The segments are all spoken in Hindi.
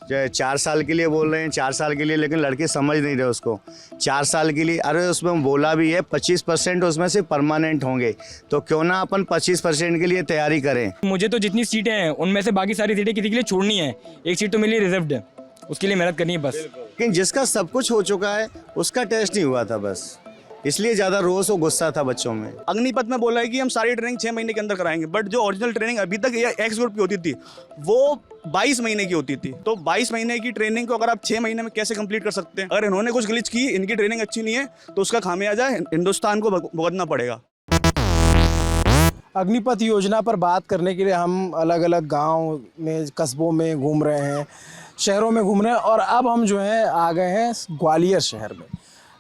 4 साल के लिए बोल रहे हैं, 4 साल के लिए, लेकिन लड़के समझ नहीं रहे उसको। 4 साल के लिए, अरे उसमें बोला भी है 25% उसमें से परमानेंट होंगे, तो क्यों ना अपन 25% के लिए तैयारी करें। मुझे तो जितनी सीटें हैं उनमें से बाकी सारी सीटें किसी के लिए छोड़नी है, एक सीट तो मेरे लिए रिजर्व्ड है, उसके लिए मेहनत करनी है बस। लेकिन जिसका सब कुछ हो चुका है उसका टेस्ट नहीं हुआ था बस, इसलिए ज़्यादा रोष और गुस्सा था बच्चों में। अग्निपथ में बोला है कि हम सारी ट्रेनिंग 6 महीने के अंदर कराएंगे, बट जो ओरिजिनल ट्रेनिंग अभी तक एक्स ग्रुप की होती थी वो 22 महीने की होती थी। तो 22 महीने की ट्रेनिंग को अगर आप 6 महीने में कैसे कंप्लीट कर सकते हैं? अगर इन्होंने कुछ ग्लिच की, इनकी ट्रेनिंग अच्छी नहीं है, तो उसका खामियाजा हिंदुस्तान को भुगतना पड़ेगा। अग्निपथ योजना पर बात करने के लिए हम अलग अलग गांव में, कस्बों में घूम रहे हैं, शहरों में घूम रहे हैं, और अब हम जो है आ गए हैं ग्वालियर शहर में।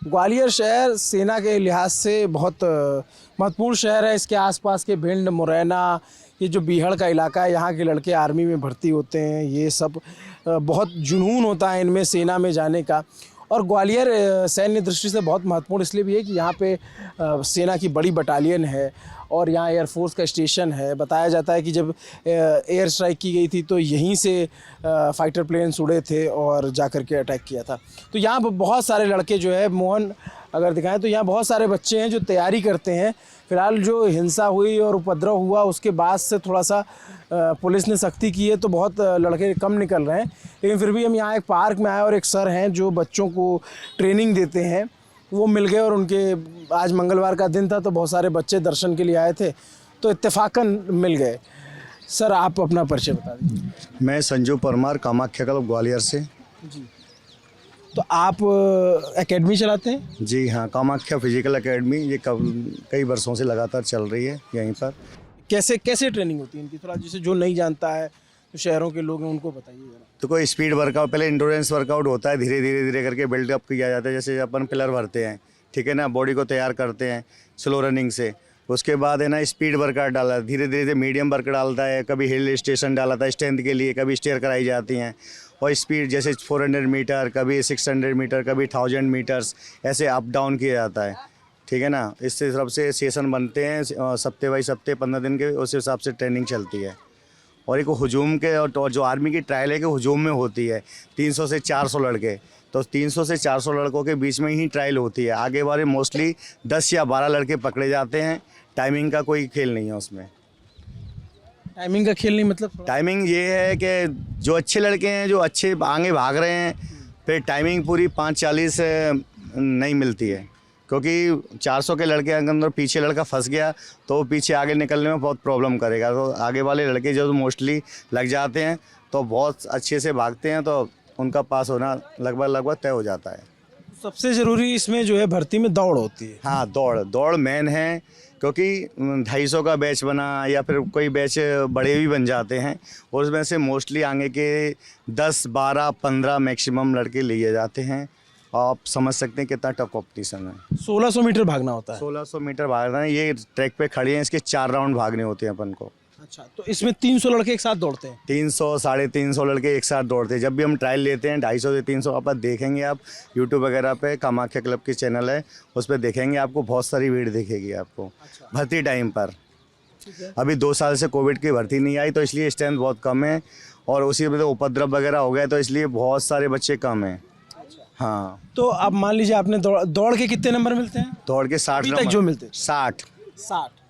ग्वालियर शहर सेना के लिहाज से बहुत महत्वपूर्ण शहर है। इसके आसपास के भिंड, मुरैना, ये जो बीहड़ का इलाका है, यहाँ के लड़के आर्मी में भर्ती होते हैं। ये सब बहुत जुनून होता है इनमें सेना में जाने का। और ग्वालियर सैन्य दृष्टि से बहुत महत्वपूर्ण इसलिए भी है कि यहाँ पे सेना की बड़ी बटालियन है और यहाँ एयरफोर्स का स्टेशन है। बताया जाता है कि जब एयर स्ट्राइक की गई थी तो यहीं से फाइटर प्लेन्स उड़े थे और जाकर के अटैक किया था। तो यहाँ पर बहुत सारे लड़के जो है, मोहन अगर दिखाएं तो यहाँ बहुत सारे बच्चे हैं जो तैयारी करते हैं। फिलहाल जो हिंसा हुई और उपद्रव हुआ उसके बाद से थोड़ा सा पुलिस ने सख्ती की है, तो बहुत लड़के कम निकल रहे हैं। लेकिन फिर भी हम यहाँ एक पार्क में आए और एक सर हैं जो बच्चों को ट्रेनिंग देते हैं, वो मिल गए। और उनके आज मंगलवार का दिन था तो बहुत सारे बच्चे दर्शन के लिए आए थे, तो इत्तेफाकन मिल गए। सर आप अपना परिचय बता दीजिए। मैं संजू परमार, कामाख्या क्लब ग्वालियर से। जी, तो आप एकेडमी चलाते हैं? जी हाँ, कामाख्या फिजिकल एकेडमी, ये कई वर्षों से लगातार चल रही है यहीं पर। कैसे कैसे ट्रेनिंग होती है इनकी? थोड़ा जैसे जो नहीं जानता है, जो शहरों के लोग हैं, उनको बताइए जरा। तो कोई स्पीड वर्कआउट, पहले इंडोरेंस वर्कआउट होता है, धीरे धीरे धीरे करके बिल्डअप किया जाता है। जैसे अपन पिलर भरते हैं, ठीक है ना, बॉडी को तैयार करते हैं स्लो रनिंग से। उसके बाद है ना स्पीड वर्कआउट डाला, धीरे धीरे मीडियम वर्क डालता है, कभी हिल स्टेशन डाला था स्ट्रेंथ के लिए, कभी स्टेयर कराई जाती हैं। और स्पीड जैसे 400 मीटर, कभी 600 मीटर, कभी 1000 मीटर्स, ऐसे अप डाउन किया जाता है, ठीक है ना। इससे हिसाब से सेशन बनते हैं, सप्ते बाई सप्ते 15 दिन के, उस हिसाब से ट्रेनिंग चलती है। और एक हुजूम के, और जो आर्मी की ट्रायल है कि हुजूम में होती है 300 से 400 लड़के, तो 300 से 400 लड़कों के बीच में ही ट्रायल होती है। आगे बारे मोस्टली 10 या 12 लड़के पकड़े जाते हैं। टाइमिंग का कोई खेल नहीं है उसमें। टाइमिंग का खेल नहीं मतलब? टाइमिंग ये है कि जो अच्छे लड़के हैं, जो अच्छे आगे भाग रहे हैं, फिर टाइमिंग पूरी 5:40 नहीं मिलती है, क्योंकि 400 के लड़के अंदर पीछे लड़का फंस गया तो वो पीछे आगे निकलने में बहुत प्रॉब्लम करेगा। तो आगे वाले लड़के जो मोस्टली लग जाते हैं तो बहुत अच्छे से भागते हैं, तो उनका पास होना लगभग तय हो जाता है। सबसे ज़रूरी इसमें जो है भर्ती में दौड़ होती है। हाँ, दौड़ मेन है, क्योंकि 250 का बैच बना या फिर कोई बैच बड़े भी बन जाते हैं, और उसमें से मोस्टली आगे के 10, 12, 15 मैक्सिमम लड़के लिए जाते हैं। आप समझ सकते हैं कितना टफ कॉम्पिटिशन है। 1600 मीटर भागना होता है। 1600 मीटर भागना है। ये ट्रैक पे खड़े हैं, इसके 4 राउंड भागने होते हैं अपन को। अच्छा, तो इसमें 300 लड़के एक साथ दौड़ते हैं? 300, 350 लड़के एक साथ दौड़ते हैं। जब भी हम ट्रायल लेते हैं 250 से 300, आप देखेंगे, आप यूट्यूब वगैरह पे कामाख्या क्लब की चैनल है, उस पर देखेंगे, आपको बहुत सारी भीड़ दिखेगी आपको। अच्छा। भर्ती टाइम पर अभी 2 साल से कोविड की भर्ती नहीं आई, तो इसलिए स्ट्रेंथ बहुत कम है, और उसी में तो उपद्रव वगैरह हो गया, तो इसलिए बहुत सारे बच्चे कम हैं। हाँ, तो अब मान लीजिए आपने दौड़ के कितने नंबर मिलते हैं? दौड़ के 60 तक जो मिलते हैं? 60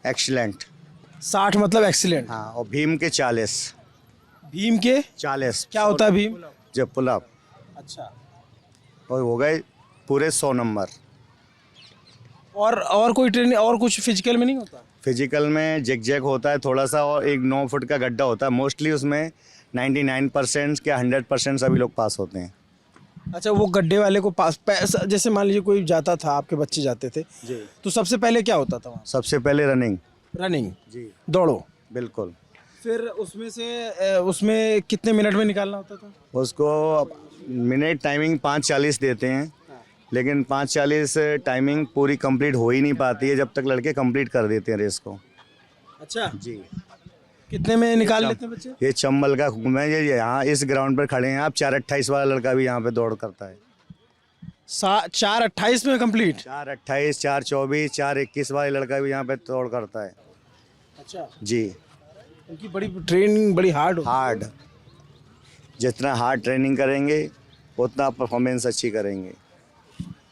एक्सीलेंट। 60 मतलब एक्सीलेंट। हाँ, और भीम के 40। भीम के 40 क्या होता है भीम? जब पुलअप। अच्छा। और हो गए पूरे 100 नंबर। और कोई ट्रेनिंग और कुछ फिजिकल में नहीं होता? फिजिकल में जैक होता है थोड़ा सा, और एक 9 फुट का गड्ढा होता है। मोस्टली उसमें 99% क्या 100% सभी लोग पास होते हैं। अच्छा, वो गड्ढे वाले को पास जैसे मान लीजिए कोई जाता था, आपके बच्चे जाते थे जी, तो सबसे पहले क्या होता था वहाँ? सबसे पहले रनिंग जी, दौड़ो। बिल्कुल। फिर उसमें कितने मिनट में निकालना होता था? उसको मिनट टाइमिंग 5:40 देते हैं, लेकिन 5:40 टाइमिंग पूरी कंप्लीट हो ही नहीं पाती है जब तक लड़के कंप्लीट कर देते हैं रेस को। अच्छा जी। कितने में निकाल लेते हैं बच्चे? ये चंबल का मैं ये यहाँ इस ग्राउंड पर खड़े हैं आप, 4:28 वाला लड़का भी यहाँ पे दौड़ करता है। 4:28 में कंप्लीट? 4:28, 4:24, 4:21 वाले लड़का भी यहाँ पे दौड़ करता है। अच्छा जी। उनकी बड़ी ट्रेनिंग बड़ी हार्ड। जितना हार्ड ट्रेनिंग करेंगे उतना परफॉर्मेंस अच्छी करेंगे।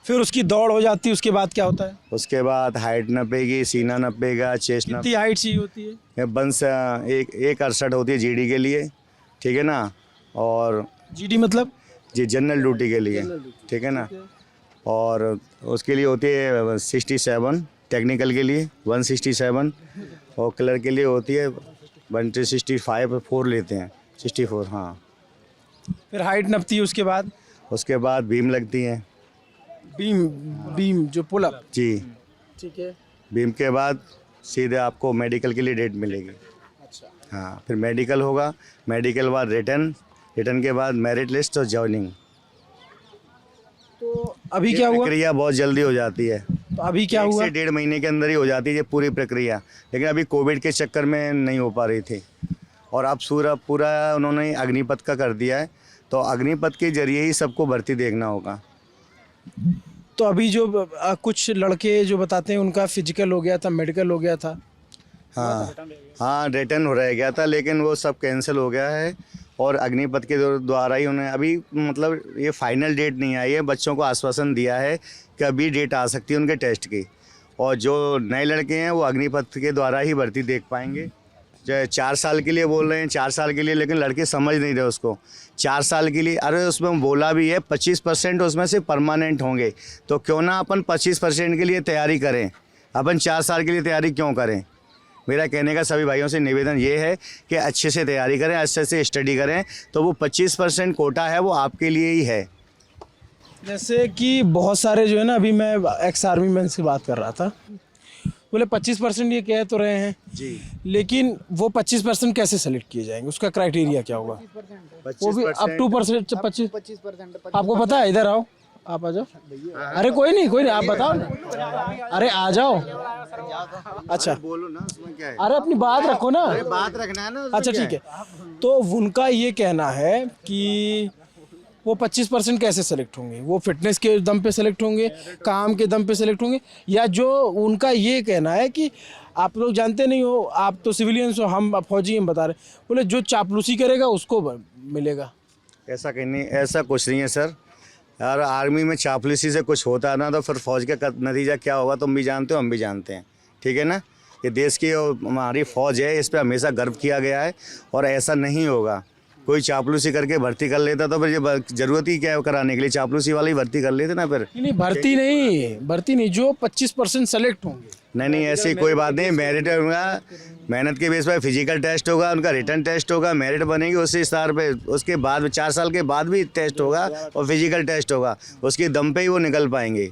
फिर उसकी दौड़ हो जाती है, उसके बाद क्या होता है? उसके बाद हाइट नपेगी, सीना नपेगा, चेस्ट कितनी हाइट चाहिए होती है? बंस एक 68 होती है जीडी के लिए, ठीक है ना, और जीडी मतलब? जी जनरल ड्यूटी के लिए, ठीक है ना, और उसके लिए होती है 67 टेक्निकल के लिए 167, और कलर के लिए होती है 165 4 लेते हैं 64। हाँ, फिर हाइट नपती है उसके बाद? उसके बाद बीम लगती है। बीम जो पुल अप? जी, ठीक है। बीम के बाद सीधे आपको मेडिकल के लिए डेट मिलेगी। अच्छा। हाँ, फिर मेडिकल होगा, मेडिकल बाद रिटर्न के बाद मेरिट लिस्ट और जॉइनिंग। तो अभी क्या हुआ? प्रक्रिया बहुत जल्दी हो जाती है, तो अभी क्या 1 हुआ? से 1.5 महीने के अंदर ही हो जाती है ये पूरी प्रक्रिया, लेकिन अभी कोविड के चक्कर में नहीं हो पा रही थी। और अब पूरा उन्होंने अग्निपथ का कर दिया है, तो अग्निपथ के जरिए ही सबको भर्ती देखना होगा। तो अभी जो कुछ लड़के जो बताते हैं उनका फिजिकल हो गया था, मेडिकल हो गया था। हाँ, रिटर्न हो रह गया था, लेकिन वो सब कैंसिल हो गया है, और अग्निपथ के द्वारा ही उन्हें अभी मतलब ये फाइनल डेट नहीं आई है। बच्चों को आश्वासन दिया है कि अभी डेट आ सकती है उनके टेस्ट की, और जो नए लड़के हैं वो अग्निपथ के द्वारा ही भर्ती देख पाएंगे। जो 4 साल के लिए बोल रहे हैं, 4 साल के लिए, लेकिन लड़के समझ नहीं रहे उसको। 4 साल के लिए, अरे उसमें बोला भी है 25% उसमें से परमानेंट होंगे, तो क्यों ना अपन 25% के लिए तैयारी करें, अपन 4 साल के लिए तैयारी क्यों करें। मेरा कहने का सभी भाइयों से निवेदन ये है कि अच्छे से तैयारी करें, अच्छे से स्टडी करें, तो वो 25% कोटा है वो आपके लिए ही है। जैसे कि बहुत सारे जो है ना, अभी मैं एक्स आर्मी मैन से बात कर रहा था, बोले 25% ये कह तो रहे हैं जी, लेकिन वो 25% कैसे सेलेक्ट किए जाएंगे, उसका क्राइटेरिया क्या होगा? वो भी अप टू परसेंट 25%। आपको पता है? इधर आओ, आप आ जाओ। अरे कोई नहीं, आप बताओ ना। अरे आ जाओ। अच्छा बोलो ना, उसमें क्या है, अरे अपनी बात रखो ना। बात रखना है ना। अच्छा ठीक है। तो उनका ये कहना है कि वो 25% कैसे सेलेक्ट होंगे? वो फिटनेस के दम पे सेलेक्ट होंगे, काम के दम पे सेलेक्ट होंगे, या जो उनका ये कहना है कि आप लोग जानते नहीं हो, आप तो सिविलियंस हो, हम फौजी, हम बता रहे, बोले जो चापलूसी करेगा उसको मिलेगा। ऐसा कहीं नहीं, ऐसा कुछ नहीं है सर। यार आर्मी में चापलूसी से कुछ होता है ना, तो फिर फौज का नतीजा क्या होगा तुम भी जानते हो, हम भी जानते हैं, ठीक है ना। ये देश की हमारी फ़ौज है, इस पर हमेशा गर्व किया गया है, और ऐसा नहीं होगा। कोई चापलूसी करके भर्ती कर लेता तो फिर ये जरूरत ही क्या है कराने के लिए, चापलूसी वाले ही भर्ती कर लेते ना फिर। नहीं, भर्ती नहीं, जो 25% सेलेक्ट होंगे। नहीं, ऐसी कोई बात नहीं। मेरिट होगा, मेहनत के बेस पर फिजिकल टेस्ट होगा, उनका रिटर्न टेस्ट होगा, मेरिट बनेगी उसी स्तर पे, उसके बाद 4 साल के बाद भी टेस्ट होगा और फिजिकल टेस्ट होगा, उसके दम पे ही वो निकल पाएंगे।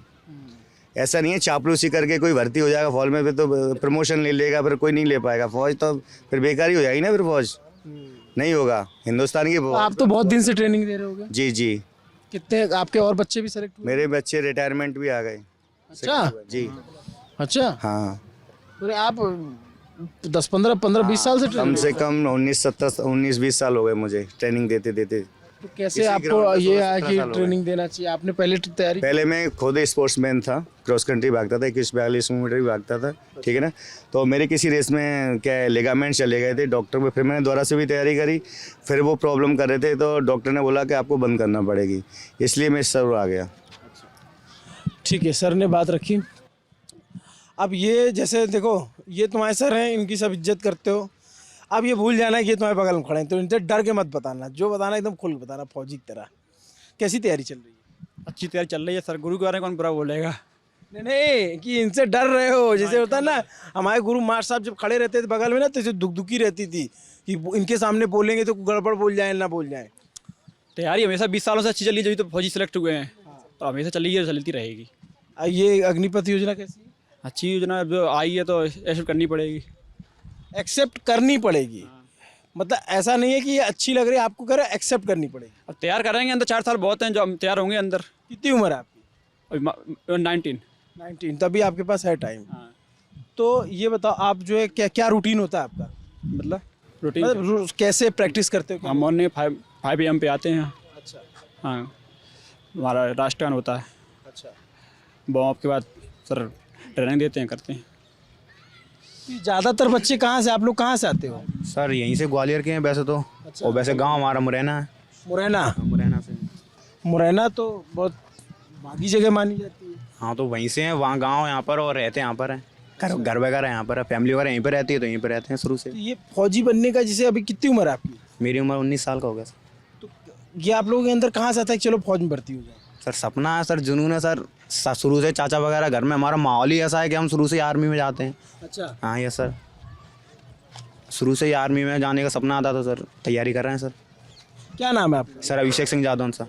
ऐसा नहीं है चापलूसी करके कोई भर्ती हो जाएगा फौज में, फिर तो प्रमोशन ले लेगा, फिर कोई नहीं ले पाएगा फौज, तो फिर बेकार ही हो जाएगी ना, फिर फौज नहीं होगा हिंदुस्तान की। आप तो बहुत दिन से ट्रेनिंग दे रहे होगे। जी जी, कितने आपके और बच्चे भी सेलेक्ट हुए? मेरे बच्चे रिटायरमेंट भी आ गए। अच्छा जी, अच्छा। हाँ, अरे आप 15-20 साल से कम से कम 19-20 साल हो गए मुझे ट्रेनिंग देते देते। तो कैसे इसी आपको ग्राउंड में ये 16 आया कि साल हो गए। ट्रेनिंग देना चाहिए? आपने पहले तैयारी? पहले मैं खुद स्पोर्ट्समैन था, क्रॉस कंट्री भागता था, 41-42 मीटर भी भागता था, ठीक है ना। तो मेरे किसी रेस में क्या है लिगामेंट चले गए थे डॉक्टर में, फिर मैंने दोबारा से भी तैयारी करी, फिर वो प्रॉब्लम कर रहे थे, तो डॉक्टर ने बोला कि आपको बंद करना पड़ेगी, इसलिए मैं सर आ गया। ठीक है, सर ने बात रखी। अब ये जैसे देखो, ये तुम्हारे सर हैं, इनकी सब इज्जत करते हो, अब ये भूल जाना कि ये तुम्हारे बगल में खड़े हैं, तो इनसे डर के मत बताना, जो बताना एकदम खुल बताना, फौजी की तरह। कैसी तैयारी चल रही है? अच्छी तैयारी चल रही है सर, गुरु के बारे में कौन बुरा बोलेगा। नहीं कि इनसे डर रहे हो, जैसे होता है ना, हमारे गुरु मास्टर साहब जब खड़े रहते थे बगल में ना, तो दुखी रहती थी कि इनके सामने बोलेंगे तो गड़बड़ बोल जाए ना बोल जाए। तैयारी हमेशा 20 सालों से अच्छी चली, जब तो फौजी सेलेक्ट हुए हैं, और हमेशा चली है, चलती रहेगी। ये अग्निपथ योजना कैसी है? अच्छी योजना जो आई है तो एक्सेप्ट करनी पड़ेगी। एक्सेप्ट करनी पड़ेगी, मतलब ऐसा नहीं है कि ये अच्छी लग रही है आपको, कह रहे एक्सेप्ट करनी पड़ेगी। अब तैयार करेंगे अंदर, 4 साल बहुत हैं जो हम तैयार होंगे अंदर। कितनी उम्र है आपकी? 19। तभी आपके पास है टाइम। तो ये बताओ, आप जो है क्या क्या रूटीन होता है आपका? मतलब रूटीन मतलब कैसे प्रैक्टिस करते हो? हम मॉर्निंग 5 AM पे आते हैं। अच्छा हाँ, हमारा राष्ट्रगान होता है, अच्छा। वार्म अप के बाद सर ट्रेनिंग देते हैं, करते हैं। ज़्यादातर बच्चे कहाँ से, आप लोग कहाँ से आते हो? सर यहीं से ग्वालियर के हैं वैसे तो, और वैसे गांव हमारा मुरैना है। मुरैना मुरैना से। मुरैना तो बहुत भागी जगह मानी जाती है। हाँ तो वहीं से हैं, वहाँ गांव यहाँ पर और रहते यहाँ पर हैं। घर वगैरह यहाँ पर है, फैमिली वगैरह यहीं पर रहती है तो यहीं पर रहते हैं शुरू से। तो ये फौजी बनने का, जैसे अभी कितनी उम्र है आपकी? मेरी उम्र 19 साल का हो गया सर। तो ये आप लोगों के अंदर कहाँ से आता है कि चलो फौज में भर्ती हो जाए? सर सपना है सर, जुनून है सर। शुरू से चाचा वगैरह घर में, हमारा माहौल ही ऐसा है कि हम शुरू से ही आर्मी में जाते हैं। अच्छा। हाँ यस सर, शुरू से ही आर्मी में जाने का सपना आता था सर, तैयारी कर रहे हैं सर। क्या नाम है आपका? Sir Abhishek Singh Jadaun sir.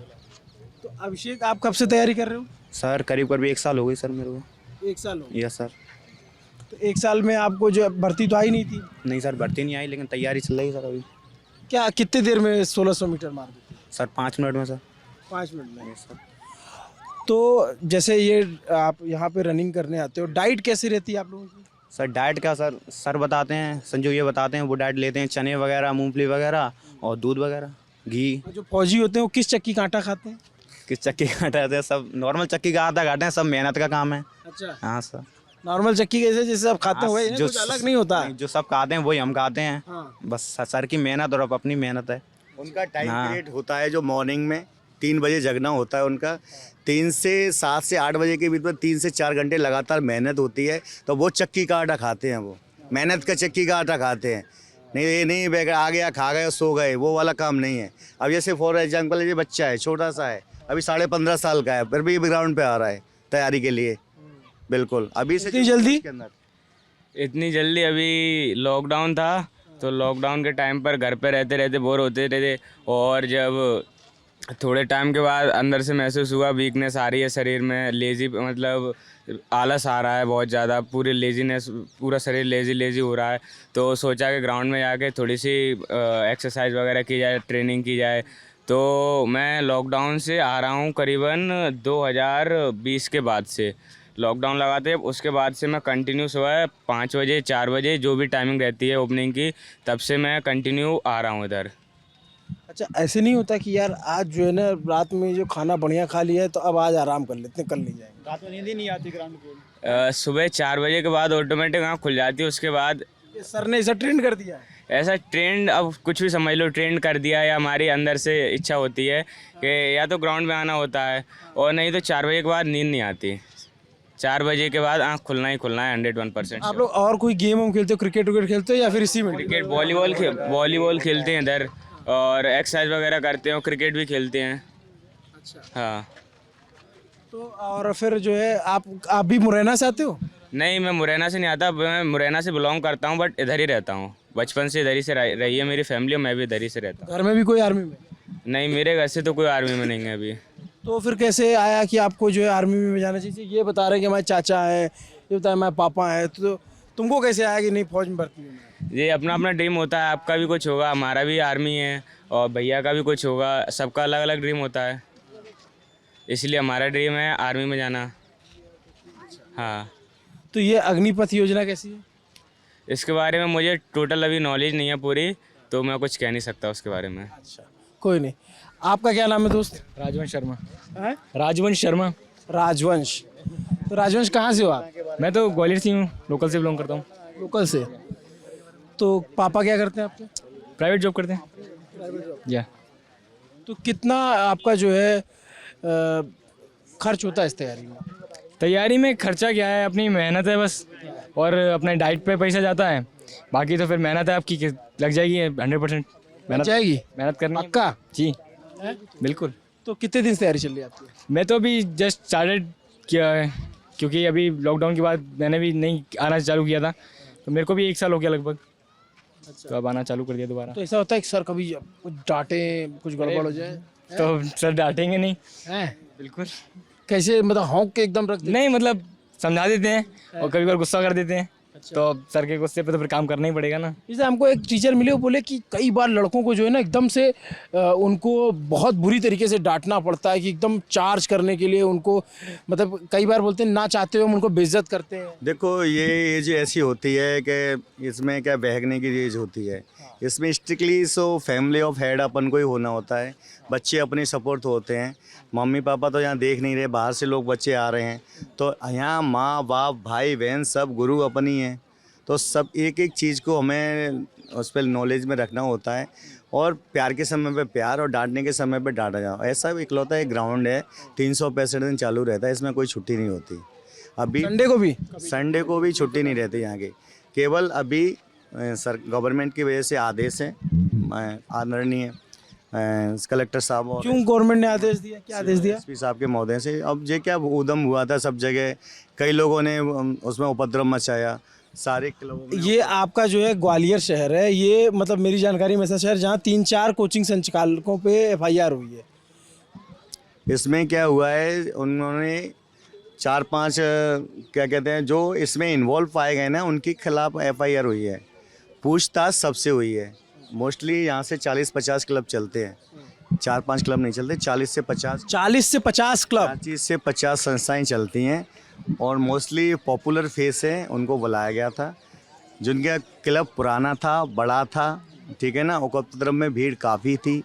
तो अभिषेक, आप कब से तैयारी कर रहे हो? सर करीब 1 साल हो गई सर मेरे को। 1 साल हो गया। Yes sir. तो 1 साल में आपको जो भर्ती तो आई नहीं थी? नहीं सर, भर्ती नहीं आई, लेकिन तैयारी चल रही है सर अभी। क्या कितनी देर में 1600 मीटर मार देते? सर 5 मिनट में सर। 5 मिनट में। Yes sir. तो जैसे ये आप यहाँ पे रनिंग करने आते हो, डाइट कैसी रहती है आप लोगों की? सर डाइट का सर बताते हैं, संजू ये बताते हैं, वो डाइट लेते हैं चने वगैरह, मूंगफली वगैरह और दूध वगैरह, घी। जो फौजी होते हैं वो किस चक्की का आटा खाते हैं? किस चक्की का आटा है? सब नॉर्मल चक्की का आटा खाते हैं, सब मेहनत का काम है। अच्छा। हाँ सर। नॉर्मल चक्की कैसे, जैसे आप खाते हैं वही है, कुछ अलग नहीं होता? जो सब खाते हैं वही हम खाते हैं। हाँ। बस सर की मेहनत और अपनी मेहनत है। उनका टाइम हाँ। पीरियड होता है जो मॉर्निंग में 3 बजे जगना होता है उनका। 3 से 7 से 8 बजे के बीच में 3 से 4 घंटे लगातार मेहनत होती है, तो वो चक्की का आटा खाते हैं, वो मेहनत का चक्की का आटा खाते हैं। नहीं ये नहीं बैग आ गया खा गए सो गए, वो वाला काम नहीं है। अब जैसे फॉर एग्जाम्पल ये बच्चा है, छोटा सा है, अभी 15.5 साल का है, फिर भी ग्राउंड पे आ रहा है तैयारी के लिए। बिल्कुल अभी से इतनी जल्दी? के अंदर इतनी जल्दी, अभी लॉकडाउन था तो लॉकडाउन के टाइम पर घर पे रहते रहते बोर होते रहते, और जब थोड़े टाइम के बाद अंदर से महसूस हुआ वीकनेस आ रही है शरीर में, लेजी मतलब आलस आ रहा है बहुत ज़्यादा, पूरी लेजीनेस, पूरा शरीर लेजी हो रहा है, तो सोचा कि ग्राउंड में जाके थोड़ी सी एक्सरसाइज वगैरह की जाए, ट्रेनिंग की जाए। तो मैं लॉकडाउन से आ रहा हूँ करीबन 2020 के बाद से, लॉकडाउन लगाते उसके बाद से मैं कंटिन्यू सुबह 5 बजे 4 बजे जो भी टाइमिंग रहती है ओपनिंग की, तब से मैं कंटिन्यू आ रहा हूँ इधर। अच्छा, ऐसे नहीं होता कि यार आज जो है ना रात में जो खाना बढ़िया खा लिया है तो अब आज आराम कर लेते हैं, कल नहीं जाएंगे? रात में नींद ही नहीं आती ग्राउंड पे। सुबह 4 बजे के बाद ऑटोमेटिक आँख खुल जाती है, उसके बाद ये सर ने ऐसा ट्रेंड कर दिया है? ऐसा ट्रेंड, अब कुछ भी समझ लो, ट्रेंड कर दिया, या हमारी अंदर से इच्छा होती है कि या तो ग्राउंड में आना होता है, और नहीं तो 4 बजे के बाद नींद नहीं आती। 4 बजे के बाद आँख खुलना ही खुलना है 101%। आप लोग और कोई गेम हम खेलते हो, क्रिकेट विकेट खेलते हो या फिर इसी में? क्रिकेट, वॉलीबॉल खेलते हैं इधर, और एक्सरसाइज वगैरह करते हैं, और क्रिकेट भी खेलते हैं। अच्छा। हाँ। तो और फिर जो है आप भी मुरैना से आते हो? नहीं, मैं मुरैना से नहीं आता, मैं मुरैना से बिलोंग करता हूँ, बट इधर ही रहता हूँ, बचपन से इधर ही से रही है मेरी फैमिली, और मैं भी इधर ही से रहता घर में भी कोई आर्मी में? हूँ। नहीं, मेरे घर से तो कोई आर्मी में नहीं है अभी। तो फिर कैसे आया कि आपको जो है आर्मी में जाना चाहिए? ये बता रहे हैं कि हमारे चाचा हैं, ये बता रहे हमारे पापा हैं, तो तुमको कैसे आया कि नहीं फौज में भर्ती होना है? ये अपना अपना ड्रीम होता है, आपका भी कुछ होगा, हमारा भी आर्मी है, और भैया का भी कुछ होगा, सबका अलग अलग ड्रीम होता है, इसलिए हमारा ड्रीम है आर्मी में जाना। हाँ। तो ये अग्निपथ योजना कैसी है? इसके बारे में मुझे टोटल अभी नॉलेज नहीं है पूरी, तो मैं कुछ कह नहीं सकता उसके बारे में। अच्छा, कोई नहीं। आपका क्या नाम है दोस्त? राजवंश शर्मा। हैं? राजवंश शर्मा। राजवंश। तो राजवंश कहाँ से हो आप? मैं तो ग्वालियर से हूँ, लोकल से बिलोंग करता हूँ। लोकल से। तो पापा क्या करते हैं आपके? प्राइवेट जॉब करते हैं। या तो कितना आपका जो है खर्च होता है इस तैयारी में? खर्चा क्या है, अपनी मेहनत है बस, और अपने डाइट पे पैसा जाता है, बाकी तो फिर मेहनत है आपकी कि लग जाएगी 100%। मेहनत जाएगी? मेहनत करनी है। पक्का? जी बिल्कुल। तो कितने दिन से तैयारी चल रही है आपकी? मैं तो अभी जस्ट स्टार्टेड किया है, क्योंकि अभी लॉकडाउन के बाद मैंने भी नहीं आना चालू किया था, तो मेरे को भी 1 साल हो गया लगभग। तो अब आना चालू कर दिया दोबारा। तो ऐसा होता है कि सर कभी कुछ डांटे, कुछ गड़बड़ हो जाए? तो सर डांटेंगे नहीं। हैं? बिल्कुल कैसे, मतलब हौंक के एकदम रख दे? नहीं, मतलब समझा देते हैं, और कभी कभार गुस्सा कर देते हैं, तो सर के गुस्से पे तो फिर काम करना ही पड़ेगा ना। जैसे हमको एक टीचर मिले, वो बोले कि कई बार लड़कों को जो है ना एकदम से उनको बहुत बुरी तरीके से डांटना पड़ता है, कि एकदम चार्ज करने के लिए उनको, मतलब कई बार बोलते हैं ना चाहते हुए हम उनको बेइज्जत करते हैं। देखो ये एज ऐसी होती है कि इसमें क्या बहकने की एज होती है, इसमें strictly so family of head अपन को ही होना होता है। बच्चे अपने सपोर्ट होते हैं, मम्मी पापा तो यहाँ देख नहीं रहे, बाहर से लोग बच्चे आ रहे हैं, तो यहाँ माँ बाप भाई बहन सब गुरु अपनी हैं, तो सब एक एक चीज़ को हमें उस पर नॉलेज में रखना होता है। और प्यार के समय पे प्यार और डांटने के समय पे डांटा जाओ। ऐसा इकलौता एक ग्राउंड है, 365 दिन चालू रहता है, इसमें कोई छुट्टी नहीं होती। अभी संडे को भी छुट्टी नहीं रहती यहाँ की। केवल अभी सर गवर्नमेंट की वजह से आदेश है आदरणीय कलेक्टर साहब और क्यों गवर्नमेंट ने आदेश दिया, क्या आदेश दिया? एसपी साहब के महोदय से। अब ये क्या उधम हुआ था सब जगह, कई लोगों ने उसमें उपद्रव मचाया सारे क्लबों में। ये आपका जो है ग्वालियर शहर है, ये मतलब मेरी जानकारी में ऐसा शहर जहाँ 3-4 कोचिंग संचालकों पे एफआईआर हुई है। इसमें क्या हुआ है, उन्होंने 4-5 क्या कहते हैं जो इसमें इन्वॉल्व पाए गए ना, उनके खिलाफ एफआईआर हुई है। पूछताछ सबसे हुई है। मोस्टली यहाँ से 40-50 क्लब चलते हैं, 4-5 क्लब नहीं चलते, 40 से 50 क्लब, 40 से 50 संस्थाएं चलती हैं और मोस्टली पॉपुलर फेस है, उनको बुलाया गया था। जिनका क्लब पुराना था, बड़ा था, ठीक है ना, उपद्रव में भीड़ काफ़ी थी।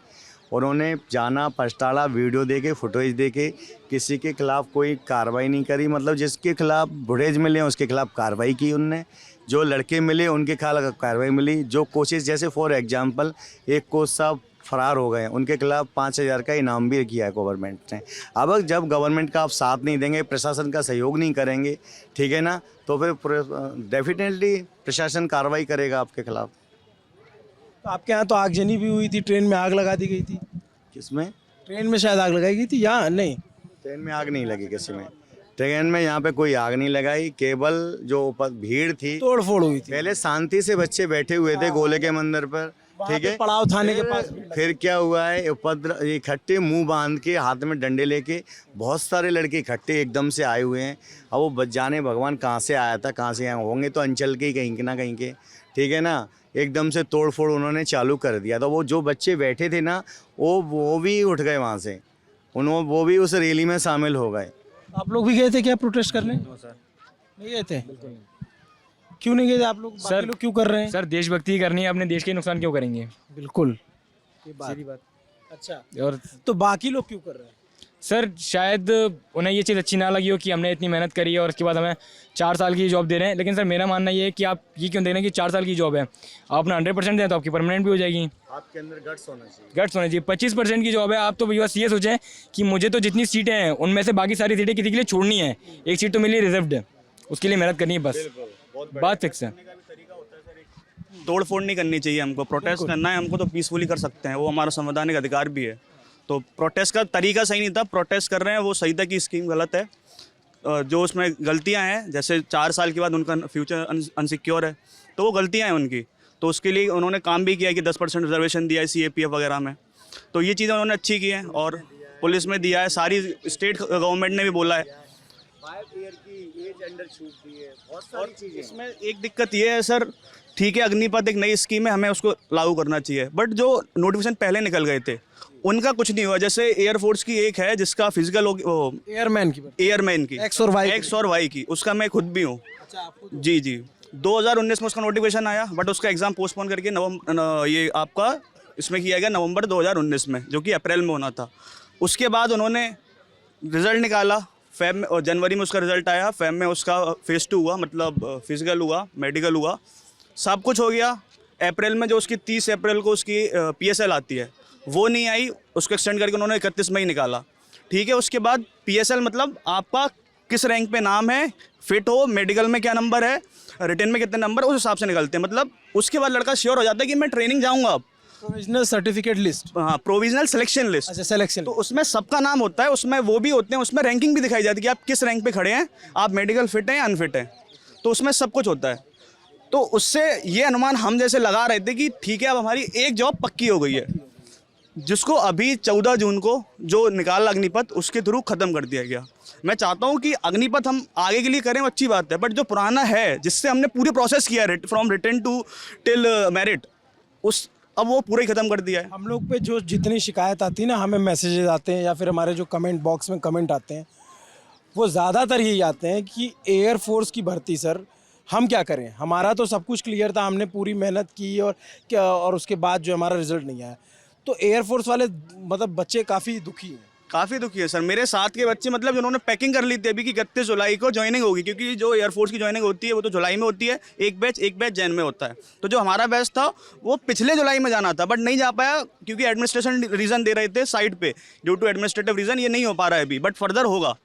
उन्होंने जाना, पछताड़ा, वीडियो देके, फुटेज देके, किसी के खिलाफ कोई कार्रवाई नहीं करी। मतलब जिसके खिलाफ फुटेज मिले उसके खिलाफ कार्रवाई की उनने, जो लड़के मिले उनके खिलाफ कार्रवाई मिली। जो कोचेस, जैसे फॉर एग्जांपल एक कोच साहब फरार हो गए, उनके खिलाफ 5000 का इनाम भी किया है गवर्नमेंट ने। अब जब गवर्नमेंट का आप साथ नहीं देंगे, प्रशासन का सहयोग नहीं करेंगे, ठीक है ना, तो फिर डेफिनेटली प्रशासन कार्रवाई करेगा आपके खिलाफ। तो आपके यहाँ तो आगजनी भी हुई थी, ट्रेन में आग लगा दी गई थी। किसमें? ट्रेन में शायद आग लगाई गई थी या नहीं? ट्रेन में आग नहीं लगी किसी में, ट्रेन में यहाँ पे कोई आग नहीं लगाई। केवल जो भीड़ थी, तोड़ फोड़ हुई थी। पहले शांति से बच्चे बैठे हुए थे गोले के मंदिर पर, ठीक है, पड़ाव थाने के पास। फिर क्या हुआ है, उपद्रव इकट्ठे मुंह बांध के, हाथ में डंडे लेके बहुत सारे लड़के इकट्ठे एकदम से आए हुए हैं। अब वो जाने भगवान कहाँ से आया था, कहाँ से आए होंगे, तो अंचल के ही कहीं के ना कहीं के, ठीक है ना। एकदम से तोड़ फोड़ उन्होंने चालू कर दिया। तो वो जो बच्चे बैठे थे ना, वो भी उठ गए वहाँ से, वो भी उस रैली में शामिल हो गए। आप लोग भी गए थे क्या प्रोटेस्ट करने? सर नहीं गए थे? क्यों नहीं गए थे आप लोग? सर लोग क्यों कर रहे हैं? सर देशभक्ति करनी है, अपने देश के नुकसान क्यों करेंगे? बिल्कुल, सीधी बात। अच्छा, और तो बाकी लोग क्यों कर रहे हैं? सर शायद उन्हें ये चीज़ अच्छी ना लगी हो कि हमने इतनी मेहनत करी है और उसके बाद हमें 4 साल की जॉब दे रहे हैं। लेकिन सर मेरा मानना ये है कि आप ये क्यों दे रहे हैं कि 4 साल की जॉब है, आप अपना 100% दें तो आपकी परमानेंट भी हो जाएगी। आपके अंदर गट्स होना चाहिए। गट्स होना चाहिए। 25% की जॉब है, आप तो बस ये सोचें कि मुझे तो जितनी सीटें हैं उनमें से बाकी सारी सीटें किसी के लिए छोड़नी है, एक सीट तो मेरे लिए रिजर्व्ड है, उसके लिए मेहनत करनी है, बस बात फिक्स है। तोड़ फोड़ नहीं करनी चाहिए हमको, प्रोटेस्ट करना है हमको तो पीसफुली कर सकते हैं, वो हमारा संवैधानिक अधिकार भी है। तो प्रोटेस्ट का तरीका सही नहीं था, प्रोटेस्ट कर रहे हैं वो सही था कि स्कीम गलत है। जो उसमें गलतियां हैं, जैसे 4 साल के बाद उनका फ्यूचर अनसिक्योर है, तो वो गलतियां हैं उनकी, तो उसके लिए उन्होंने काम भी किया कि 10% रिजर्वेशन दिया है CAPF वगैरह में, तो ये चीज़ें उन्होंने अच्छी की हैं। और पुलिस में दिया है, सारी स्टेट गवर्नमेंट ने भी बोला है। 5 ईयर की एज अंडर छूट दी है, बहुत सारी चीज़ें। इसमें एक दिक्कत ये है सर, ठीक है अग्निपथ एक नई स्कीम है, हमें उसको लागू करना चाहिए, बट जो नोटिफिकेशन पहले निकल गए थे उनका कुछ नहीं हुआ। जैसे एयरफोर्स की एक है जिसका फिजिकल एयरमैन की एक्स और वाई की, उसका मैं खुद भी हूँ। जी 2019 में उसका नोटिफिकेशन आया, बट उसका एग्ज़ाम पोस्टपोन करके ये आपका इसमें किया गया नवंबर 2019 में, जो कि अप्रैल में होना था। उसके बाद उन्होंने रिज़ल्ट निकाला फेब में, और जनवरी में उसका रिज़ल्ट आया, फेब में उसका फेज़ 2 हुआ, मतलब फिजिकल हुआ, मेडिकल हुआ, सब कुछ हो गया। अप्रैल में जो उसकी 30 अप्रैल को उसकी PSL आती है, वो नहीं आई, उसको एक्सटेंड करके उन्होंने 31 मई निकाला, ठीक है। उसके बाद PSL मतलब आपका किस रैंक पे नाम है, फिट हो, मेडिकल में क्या नंबर है, रिटन में कितने नंबर, उस हिसाब से निकलते हैं। मतलब उसके बाद लड़का श्योर हो जाता है कि मैं ट्रेनिंग जाऊँगा। अब प्रोविजनल सर्टिफिकेट लिस्ट, हाँ, प्रोविजनल सिलेक्शन लिस्ट। अच्छा, सिलेक्शन, तो उसमें सबका नाम होता है, उसमें वो भी होते हैं, उसमें रैंकिंग भी दिखाई जाती है कि आप किस रैंक पे खड़े हैं, आप मेडिकल फिट हैं या अनफिट हैं, तो उसमें सब कुछ होता है। तो उससे ये अनुमान हम जैसे लगा रहे थे कि ठीक है अब हमारी एक जॉब पक्की हो गई है, जिसको अभी 14 जून को जो निकाला अग्निपथ, उसके थ्रू ख़त्म कर दिया गया। मैं चाहता हूँ कि अग्निपथ हम आगे के लिए करें, अच्छी बात है, बट जो पुराना है जिससे हमने पूरी प्रोसेस किया है from written to till merit, अब वो पूरा ही ख़त्म कर दिया है। हम लोग पे जो जितनी शिकायत आती है ना, हमें मैसेजेस आते हैं या फिर हमारे जो कमेंट बॉक्स में कमेंट आते हैं, वो ज़्यादातर यही आते हैं कि एयरफोर्स की भर्ती सर हम क्या करें, हमारा तो सब कुछ क्लियर था, हमने पूरी मेहनत की और उसके बाद जो हमारा रिजल्ट नहीं आया। तो एयरफोर्स वाले मतलब बच्चे काफ़ी दुखी हैं। काफ़ी दुखी है सर। मेरे साथ के बच्चे मतलब जिन्होंने पैकिंग कर ली थी अभी कि 31 जुलाई को ज्वाइनिंग होगी, क्योंकि जो एयरफोर्स की ज्वाइनिंग होती है वो तो जुलाई में होती है, एक बैच जैन में होता है। तो जो हमारा बैच था वो पिछले जुलाई में जाना था, बट नहीं जा पाया क्योंकि एडमिनिस्ट्रेशन रीज़न दे रहे थे साइड पे, ड्यू टू एडमिनिस्ट्रेटिव रीज़न ये नहीं हो पा रहा है अभी, बट फर्दर होगा।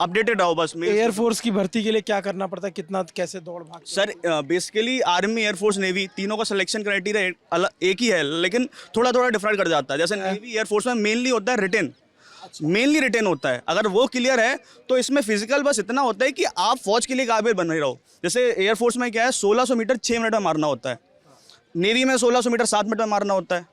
अपडेटेड रहो बस। एयरफोर्स की भर्ती के लिए क्या करना पड़ता है, कितना कैसे दौड़ भाग? Sir basically army, air force, navy तीनों का सिलेक्शन क्राइटेरिया एक ही है, लेकिन थोड़ा थोड़ा डिफरेंट कर जाता है। जैसे नेवी एयरफोर्स में मेनली होता है रिटन, मेनली रिटन होता है। अगर वो क्लियर है तो इसमें फिजिकल बस इतना होता है कि आप फौज के लिए काबिल बन रहे रहो। जैसे एयरफोर्स में क्या है, 1600 मीटर 6 मिनट में मारना होता है, नेवी में 1600 मीटर 7 मिनट में मारना होता है।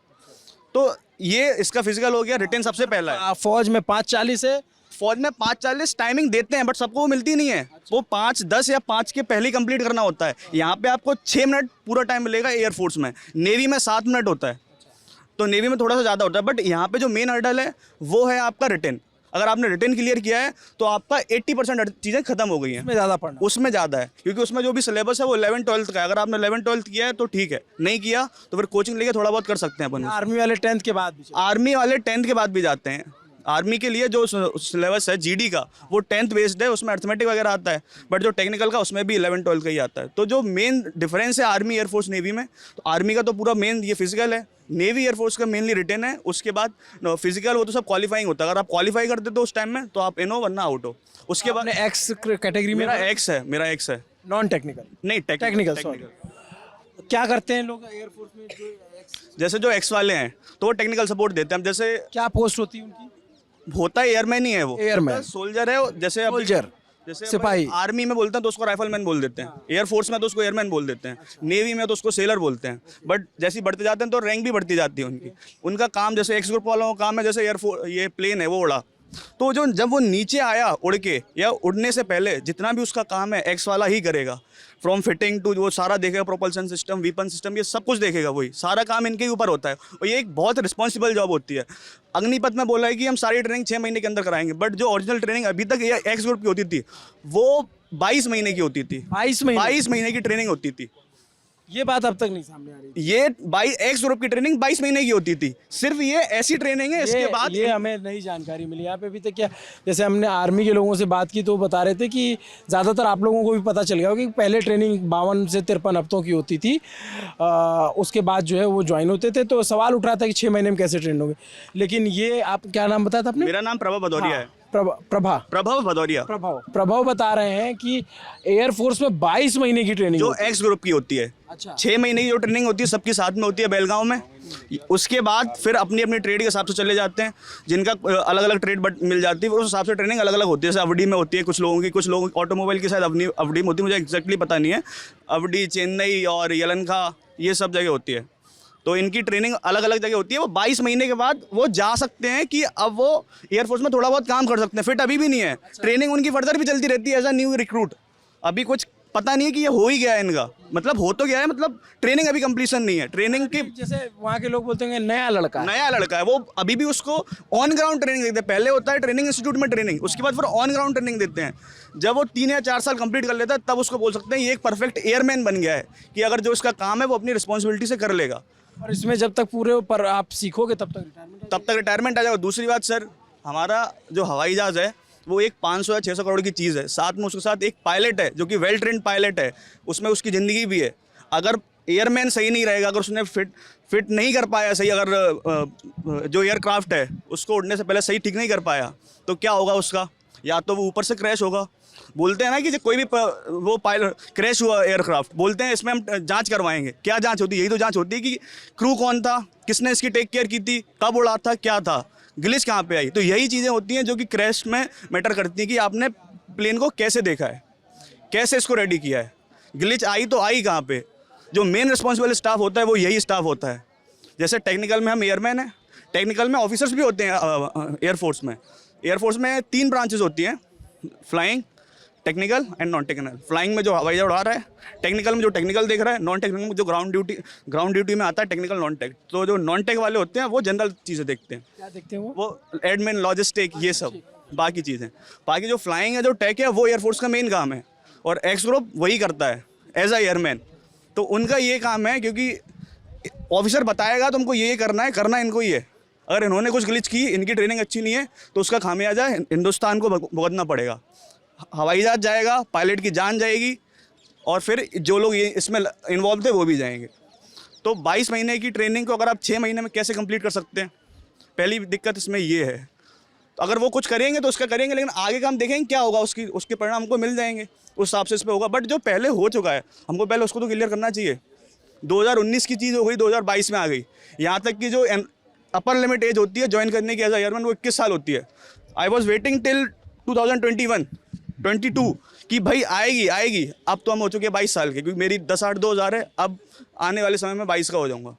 तो ये इसका फिजिकल हो गया, रिटन सबसे पहला है। फौज में 5:40 है, फौज में 5:40 टाइमिंग देते हैं, बट सबको वो मिलती नहीं है। वो 5:10 या 5 के पहले कंप्लीट करना होता है। यहाँ पे आपको 6 मिनट पूरा टाइम मिलेगा एयरफोर्स में। नेवी में 7 मिनट होता है, तो नेवी में थोड़ा सा ज़्यादा होता है। बट यहाँ पे जो मेन हर्डल है वो है आपका रिटन। अगर आपने रिटन क्लियर किया है तो आपका 80% चीज़ें खत्म हो गई हैं। उसमें ज़्यादा पढ़ना, उसमें ज़्यादा है, क्योंकि उसमें जो भी सिलेबस है वो 11-12 का है। अगर आपने 11-12 किया है तो ठीक है, नहीं किया तो फिर कोचिंग लेके थोड़ा बहुत कर सकते हैं अपन। आर्मी वाले 10th के बाद भी आर्मी वाले 10th के बाद भी जाते हैं। आर्मी के लिए जो सिलेबस है जीडी का वो 10th बेस्ड है, उसमें अर्थमेटिक वगैरह आता है, बट जो टेक्निकल का उसमें भी 11-12 का ही आता है। तो जो मेन डिफरेंस है आर्मी, एयरफोर्स, नेवी में, तो आर्मी का तो पूरा मेन ये फिजिकल है, नेवी एयरफोर्स का मेनली रिटन है, उसके बाद फिजिकल वो तो सब क्वालिफाइंग होता है। अगर आप क्वालिफाई करते तो उस टाइम में तो आप इन हो वरना आउट हो। उसके बाद एक्स कैटेगरी में मेरा एक्स है नॉन टेक्निकल, नहीं टेक्निकल। क्या करते हैं लोग एयरफोर्स में जो जैसे जो एक्स वाले हैं तो वो टेक्निकल सपोर्ट देते हैं। जैसे क्या पोस्ट होती है उनकी? होता है एयरमैन ही है वो, एयरमैन, सोल्जर है। जैसे सोल्जर, जैसे सिपाही। आर्मी में बोलते हैं तो उसको राइफलमैन बोल देते हैं, एयरफोर्स में तो उसको एयरमैन बोल देते हैं, नेवी में तो उसको सेलर बोलते हैं। बट जैसे ही बढ़ते जाते हैं तो रैंक भी बढ़ती जाती है उनकी। उनका काम जैसे एक्स ग्रुप वालों का काम है, जैसे एयरफोर्स ये प्लेन है वो उड़ा, तो जो जब वो नीचे आया उड़ के या उड़ने से पहले जितना भी उसका काम है एक्स वाला ही करेगा। फ्रॉम फिटिंग टू वो सारा देखेगा, प्रोपल्शन सिस्टम, वीपन सिस्टम, ये सब कुछ देखेगा वही। सारा काम इनके ही ऊपर होता है और ये एक बहुत रिस्पॉन्सिबल जॉब होती है। अग्निपथ में बोला है कि हम सारी ट्रेनिंग 6 महीने के अंदर कराएंगे, बट जो ओरिजिनल ट्रेनिंग अभी तक ये एक्स ग्रुप की होती थी वो 22 महीने की होती थी। 22 महीने की ट्रेनिंग होती थी। ये बात अब तक नहीं सामने आ रही। ये 22 एक्स ग्रुप की ट्रेनिंग 22 महीने की होती थी। सिर्फ ये ऐसी ट्रेनिंग है, इसके बाद ये हमें नई जानकारी मिली यहाँ पे। अभी तक क्या, जैसे हमने आर्मी के लोगों से बात की तो वो बता रहे थे कि ज़्यादातर आप लोगों को भी पता चल गया होगा कि पहले ट्रेनिंग 52 से 53 हफ्तों की होती थी, उसके बाद जो है वो ज्वाइन होते थे। तो सवाल उठ रहा था कि 6 महीने में कैसे ट्रेन होंगे, लेकिन ये आप क्या नाम बताया था आपने? मेरा नाम प्रभा भदौरिया है। प्रभाव भदौरिया। प्रभाव बता रहे हैं कि एयरफोर्स में 22 महीने की ट्रेनिंग जो एक्स ग्रुप की होती है। अच्छा। 6 महीने की जो ट्रेनिंग होती है सबकी साथ में होती है बेलगांव में। उसके बाद फिर अपनी अपनी ट्रेड के हिसाब से चले जाते हैं, जिनका अलग अलग ट्रेड मिल जाती है, उस हिसाब से ट्रेनिंग अलग अलग होती है। जैसे अवधी में होती है कुछ लोगों की, कुछ लोग ऑटोमोबाइल की शायद अवधी में होती है, मुझे एग्जैक्टली पता नहीं है। अवधी, चेन्नई और यलहंका ये सब जगह होती है। तो इनकी ट्रेनिंग अलग अलग जगह होती है। वो 22 महीने के बाद वो जा सकते हैं कि अब वो एयरफोर्स में थोड़ा बहुत काम कर सकते हैं। फिट अभी भी नहीं है। ट्रेनिंग उनकी फर्दर भी चलती रहती है एज अ न्यू रिक्रूट। अभी कुछ पता नहीं है कि ये हो ही गया है इनका, मतलब हो तो गया है, मतलब ट्रेनिंग अभी कंप्लीशन नहीं है। ट्रेनिंग की जैसे वहाँ के लोग बोलते हैं नया लड़का है, वो अभी भी उसको ऑन ग्राउंड ट्रेनिंग देते हैं। पहले होता है ट्रेनिंग इंस्टीट्यूट में ट्रेनिंग, उसके बाद फिर ऑन ग्राउंड ट्रेनिंग देते हैं। जब वो 3 या 4 साल कंप्लीट कर लेता है तब उसको बोल सकते हैं ये एक परफेक्ट एयरमैन बन गया है, कि अगर जो इसका काम है वो अपनी रिस्पॉन्सिबिलिटी से कर लेगा। और इसमें जब तक पूरे पर आप सीखोगे तब तक रिटायरमेंट आ जाएगा। दूसरी बात सर, हमारा जो हवाई जहाज़ है वो एक 500 या 600 करोड़ की चीज़ है। साथ में उसके साथ एक पायलट है जो कि वेल ट्रेंड पायलट है, उसमें उसकी ज़िंदगी भी है। अगर एयरमैन सही नहीं रहेगा, अगर उसने फिट नहीं कर पाया सही, अगर जो एयरक्राफ्ट है उसको उड़ने से पहले सही ठीक नहीं कर पाया, तो क्या होगा उसका? या तो वो ऊपर से क्रैश होगा। बोलते हैं ना कि कोई भी वो पायलट क्रैश हुआ एयरक्राफ्ट, बोलते हैं इसमें हम जांच करवाएंगे। क्या जांच होती है? यही तो जांच होती है कि क्रू कौन था, किसने इसकी टेक केयर की थी, कब उड़ा था, क्या था, ग्लिच कहाँ पे आई। तो यही चीज़ें होती हैं जो कि क्रैश में मैटर करती हैं कि आपने प्लेन को कैसे देखा है, कैसे इसको रेडी किया है। ग्लिच आई तो आई कहाँ पे? जो मेन रिस्पॉन्सिबल स्टाफ होता है वो यही स्टाफ होता है। जैसे टेक्निकल में हम एयरमैन हैं, टेक्निकल में ऑफिसर्स भी होते हैं। एयरफोर्स में 3 ब्रांचेस होती हैं, flying, technical and non technical. Flying में जो हवाई जहाज उड़ा रहा है, टेक्निकल में जो टेक्निकल देख रहा है, नॉन टेक्निकल में जो ग्राउंड ड्यूटी में आता है, टेक्निकल नॉन टेक। तो जो नॉन टेक वाले होते हैं वो जनरल चीज़ें देखते हैं। क्या देखते हैं वो एडमिन, लॉजिस्टिक, ये सब बाकी चीज़ें। बाकी जो फ्लाइंग है, जो टेक है, वो एयरफोर्स का मेन काम है और एक्स ग्रुप वही करता है एज अ एयरमैन। तो उनका ये काम है, क्योंकि ऑफिसर बताएगा तुमको ये करना है, करना इनको ही है। अगर इन्होंने कुछ ग्लिच की, इनकी ट्रेनिंग अच्छी नहीं है, तो उसका खामियाजा हिंदुस्तान को भुगतना पड़ेगा। हवाई जहाज जाएगा, पायलट की जान जाएगी, और फिर जो लोग ये इसमें इन्वॉल्व थे वो भी जाएंगे। तो 22 महीने की ट्रेनिंग को अगर आप 6 महीने में कैसे कंप्लीट कर सकते हैं? पहली दिक्कत इसमें ये है। तो अगर वो कुछ करेंगे तो उसका करेंगे, लेकिन आगे का हम देखेंगे क्या होगा, उसके परिणाम हमको मिल जाएंगे, उस हिसाब से इस पर होगा। बट जो पहले हो चुका है, हमको पहले उसको तो क्लियर करना चाहिए। 2019 की चीज़ हो गई, 2022 में आ गई। यहाँ तक कि जो अपर लिमिट एज होती है ज्वाइन करने की एज एयरमैन, वो 21 साल होती है। आई वॉज वेटिंग टिल 2021-22 कि भाई आएगी। अब तो हम हो चुके हैं 22 साल के, क्योंकि मेरी 10-8-2000 है। अब आने वाले समय में 22 का हो जाऊँगा।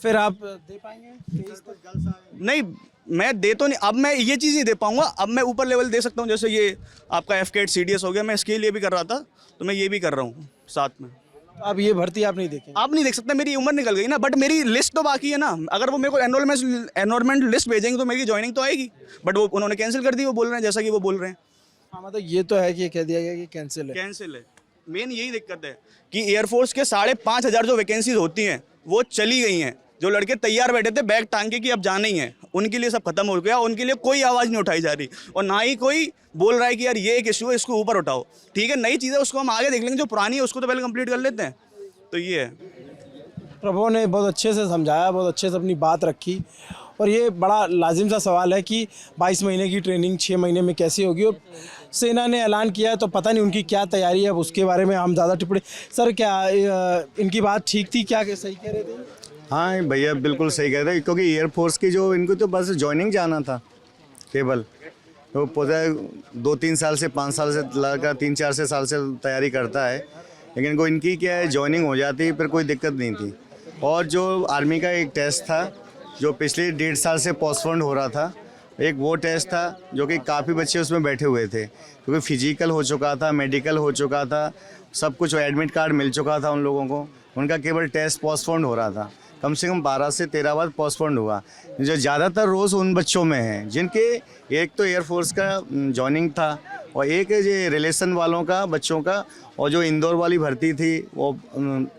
फिर आप दे पाएंगे? नहीं, मैं दे तो नहीं, अब मैं ये चीज़ नहीं दे पाऊंगा। अब मैं ऊपर लेवल दे सकता हूँ, जैसे ये आपका FCAT CDS हो गया, मैं इसके लिए भी कर रहा था, तो मैं ये भी कर रहा हूँ साथ में। अब ये भर्ती आप नहीं देखेंगे? आप नहीं देख सकते, मेरी उम्र निकल गई ना। बट मेरी लिस्ट तो बाकी है ना। अगर वो मेरे को एनरोलमेंट लिस्ट भेजेंगे तो मेरी ज्वाइनिंग तो आएगी। बट वो उन्होंने कैंसिल कर दी, वो बोल रहे हैं जैसा कि वो बोल रहे हैं। हाँ, मतलब ये तो है कि कह दिया गया कि कैंसिल है। मेन यही दिक्कत है कि एयरफोर्स के 5,500 जो वैकेंसीज होती हैं वो चली गई हैं। जो लड़के तैयार बैठे थे बैग टांग के कि अब जाना ही है, उनके लिए सब खत्म हो गया। उनके लिए कोई आवाज़ नहीं उठाई जा रही, और ना ही कोई बोल रहा है कि यार ये एक इशू है, इसको ऊपर उठाओ। ठीक है, नई चीज़ है, उसको हम आगे देख लेंगे। जो पुरानी है उसको तो पहले कंप्लीट कर लेते हैं। तो ये है। प्रभु ने बहुत अच्छे से समझाया, बहुत अच्छे से अपनी बात रखी। और ये बड़ा लाजिम सा सवाल है कि 22 महीने की ट्रेनिंग 6 महीने में कैसी होगी, और सेना ने ऐलान किया है तो पता नहीं उनकी क्या तैयारी है। अब उसके बारे में हम ज़्यादा टिप्पणी। सर, क्या इनकी बात ठीक थी? क्या सही कह रहे थे? हाँ भैया, बिल्कुल सही कह रहे हैं, क्योंकि एयरफोर्स की जो इनको तो बस ज्वाइनिंग जाना था केवल। तो पता है 2-3 साल से 5 साल से लड़का 3-4 साल से तैयारी करता है, लेकिन को इनकी क्या है ज्वाइनिंग हो जाती, फिर कोई दिक्कत नहीं थी। और जो आर्मी का एक टेस्ट था जो पिछले 1.5 साल से पोस्टपोन्ड हो रहा था, एक वो टेस्ट था जो कि काफ़ी बच्चे उसमें बैठे हुए थे, क्योंकि फिजिकल हो चुका था, मेडिकल हो चुका था, सब कुछ एडमिट कार्ड मिल चुका था उन लोगों को। उनका केवल टेस्ट पोस्टपोन्ड हो रहा था। कम से कम 12 से 13 बार पोस्टपोन्ड हुआ। जो ज़्यादातर रोज़ उन बच्चों में हैं जिनके एक तो एयरफोर्स का जॉइनिंग था, और एक ये रिलेशन वालों का बच्चों का, और जो इंदौर वाली भर्ती थी वो,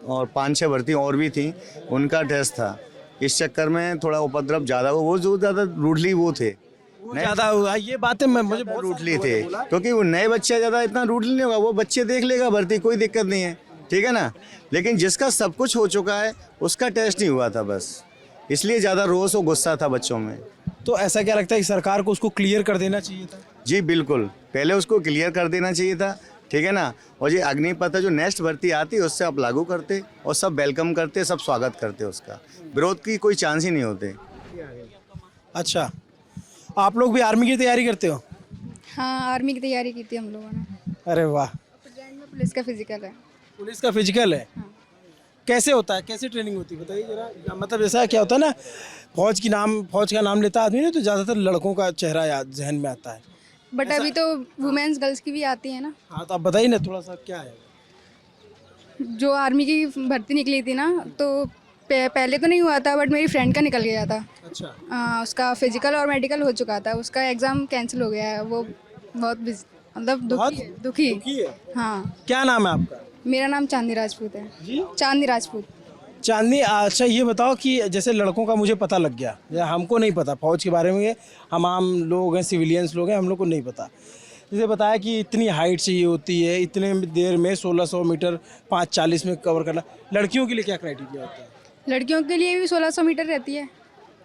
और 5-6 भर्ती और भी थी, उनका टेस्ट था। इस चक्कर में थोड़ा उपद्रव ज़्यादा हुआ। वो जो ज़्यादा रूडली वो थे, ज़्यादा हुआ। ये बातें मुझे बहुत रूडली थे, क्योंकि वो नए बच्चे ज़्यादा इतना रूडली नहीं होगा, वो बच्चे देख लेगा भर्ती, कोई दिक्कत नहीं है, ठीक है ना। लेकिन जिसका सब कुछ हो चुका है उसका टेस्ट नहीं हुआ था, बस इसलिए ज़्यादा रोष और गुस्सा था बच्चों में। तो ऐसा क्या लगता है कि सरकार को उसको क्लियर कर देना चाहिए था? जी बिल्कुल, पहले उसको क्लियर कर देना चाहिए था, ठीक है ना। और ये अग्निपथ जो नेक्स्ट भर्ती आती है उससे आप लागू करते, और सब वेलकम करते, सब स्वागत करते, उसका विरोध की कोई चांस ही नहीं होते। अच्छा, आप लोग भी आर्मी की तैयारी करते हो? हाँ, आर्मी की तैयारी की थी हम लोगों ने। अरे वाह। जॉइन में पुलिस का फिजिकल है। पुलिस का फिजिकल है? कैसे होता है, कैसे ट्रेनिंग होती है बताइए जरा। मतलब ऐसा क्या होता है ना, फौज का नाम लेता आदमी ना, तो ज़्यादातर लड़कों का चेहरा याद जहन में आता है। बट अभी तो वुमेन्स गर्ल्स की भी आती है ना। हाँ, तो आप बताइए ना थोड़ा सा क्या है। जो आर्मी की भर्ती निकली थी ना, तो पहले तो नहीं हुआ था, बट मेरी फ्रेंड का निकल गया था। अच्छा। उसका फिजिकल और मेडिकल हो चुका था, उसका एग्ज़ाम कैंसिल हो गया है। वो बहुत मतलब दुखी है। हाँ। क्या नाम है आपका? मेरा नाम चांदनी राजपूत है। जी, चांदनी राजपूत। चांदनी। अच्छा, ये बताओ कि जैसे लड़कों का मुझे पता लग गया, या हमको नहीं पता फौज के बारे में, हम आम लोग हैं, सिविलियंस लोग हैं, हम लोग को नहीं पता। जैसे बताया कि इतनी हाइट चाहिए होती है, इतने देर में 1600 मीटर 5:40 में कवर करना। लड़कियों के लिए क्या क्राइटेरिया होता है? लड़कियों के लिए भी 1600 मीटर रहती है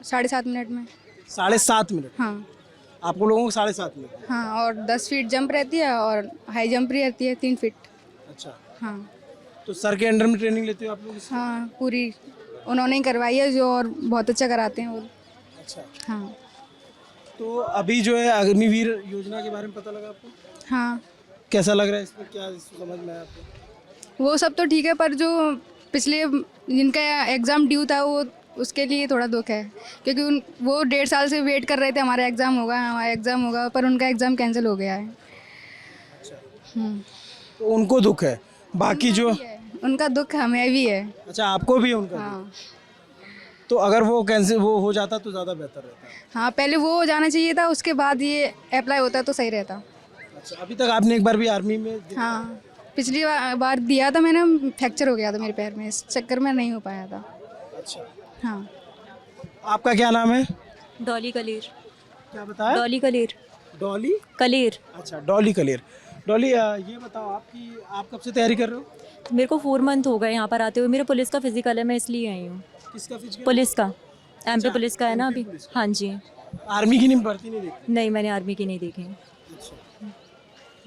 7.5 मिनट में। 7.5 मिनट? हाँ। आप लोगों को 7.5 मिनट? हाँ, और 10 फीट जंप रहती है, और हाई जंप भी रहती है 3 फीट। अच्छा। हाँ। तो सर के अंडर में ट्रेनिंग लेते हो आप लोग? हाँ, पूरी उन्होंने ही करवाई है, जो और बहुत अच्छा कराते हैं वो। अच्छा। हाँ। तो अभी जो है अग्निवीर योजना के बारे में पता लगा आपको? हाँ। कैसा लग रहा है इसमें, क्या समझ में आया आपको? वो सब तो ठीक है, पर जो पिछले जिनका एग्ज़ाम ड्यू था वो, उसके लिए थोड़ा दुख है, क्योंकि वो 1.5 साल से वेट कर रहे थे हमारा एग्ज़ाम होगा, पर उनका एग्ज़ाम कैंसिल हो गया है। तो उनको दुख है, बाकी जो उनका दुख हमें भी है। अच्छा, आपको भी है उनका? हाँ। तो अगर वो कैंसिल वो हो जाता तो ज़्यादा बेहतर रहता। हाँ, पहले वो हो जाना चाहिए था, उसके बाद ये अप्लाई होता तो सही रहता। अच्छा, अभी तक आपने एक बार भी आर्मी में? हाँ, पिछली बार दिया था मैंने, फ्रैक्चर हो गया था मेरे पैर में, इस चक्कर में नहीं हो पाया था। अच्छा। हाँ। आपका क्या नाम है? डॉली कलीर। क्या बताया? डॉली कलीर। डॉली कलीर। अच्छा, डॉली कलेर। डॉली ये बताओ आप कब से तैयारी कर रहे हो? मेरे को 4 मंथ हो गए यहाँ पर आते हुए। मेरे पुलिस का फिजिकल है, मैं इसलिए आई हूँ। किसका फिजिकल? पुलिस का, एमपी पुलिस का है ना अभी। हाँ जी। आर्मी की नहीं भर्ती नहीं देखी? नहीं, मैंने आर्मी की नहीं देखी।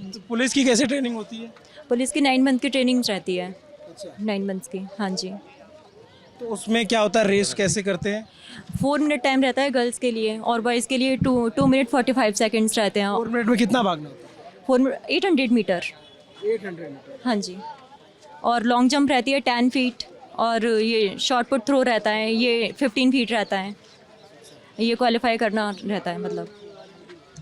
तो पुलिस की कैसे ट्रेनिंग होती है? पुलिस की 9 मंथ की ट्रेनिंग रहती है। अच्छा, 9 मंथ्स की। हाँ जी। तो उसमें क्या होता है, रेस कैसे करते हैं? 4 मिनट टाइम रहता है गर्ल्स के लिए और बॉयज़ के लिए 2 मिनट 45 सेकेंड्स रहते हैं। 4 मिनट में कितना भागना होता है? 800 मीटर। 800 मीटर। हाँ जी। और लॉन्ग जंप रहती है 10 फीट और ये शॉर्ट पुट थ्रो रहता है, ये 15 फीट रहता है। ये क्वालिफाई करना रहता है मतलब।